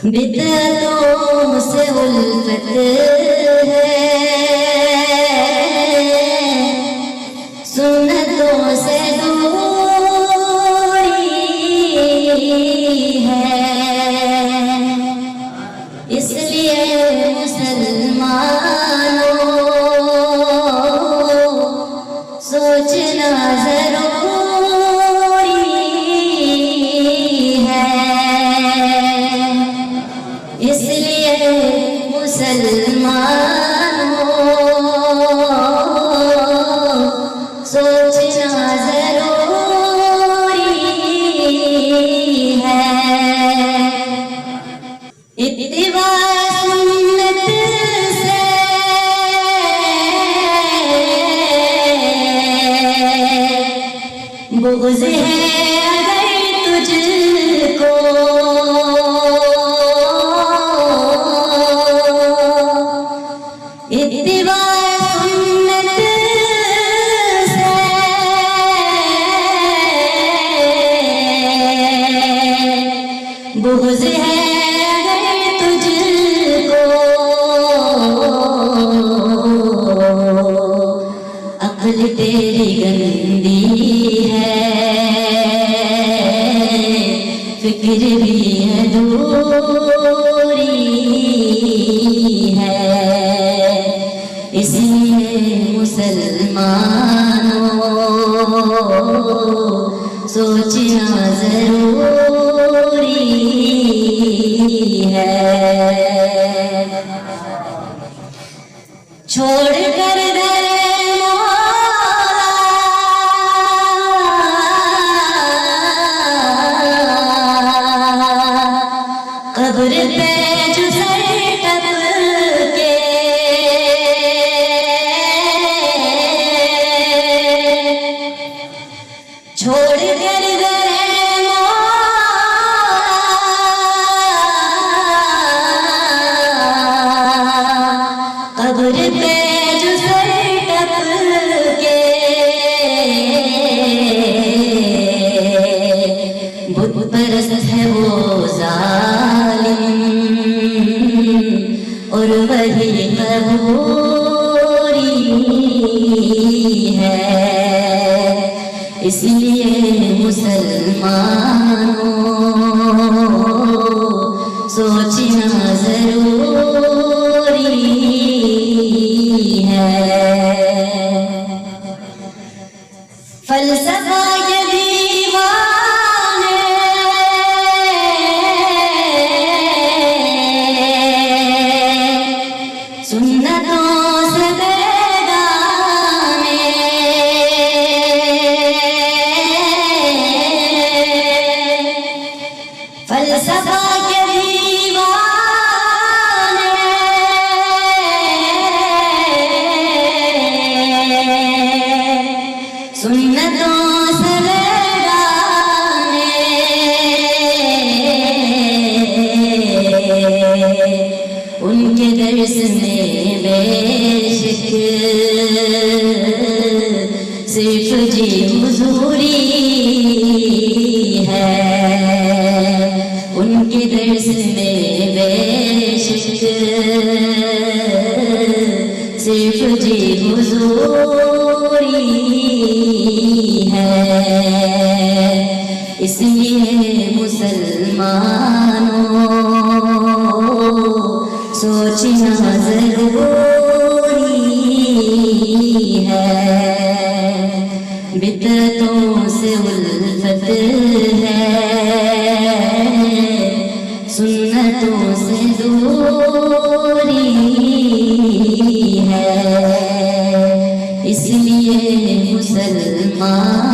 بدعتوں سے الفت ہے، سنتوں سے دوری ہے، اس لیے مسلمانوں سوچنا ضروری ہے، اس لیے مسلمانوں سوچنا ضروری ہے۔ اتباع سنت سے بغض ہے اگر تجھ کو، اتباع سنت سے بغض ہے اگر تجھ کو، عقل تیری گندی ہے، فکر بھی ادھوری ہے، اس لیے مسلمانوں سوچنا ضروری ہے۔ چھوڑ کر در قبر پہ جو سر ٹک کے، چھوڑ کر در قبر پہ جو سر ٹک کے، بت پرست ہے وہ ظالم اور وہی قبوری ہے، اس لیے مسلمانوں سوچنا ضروری ہے۔ فلسفہ کے دیوانے سنتوں سے بیگانے، فلسفہ کے دیوانے سنتوں سے بیگانے، ان کے درس میں بے شک صرف جی حضوری ہے، ان کے درس میں بے شک صرف جی حضوری ہے، اس لیے مسلمانوں سوچنا ضروری ہے۔ بدعتوں سے الفت ہے، سنتوں سے دوری ہے، اس لیے مسلمان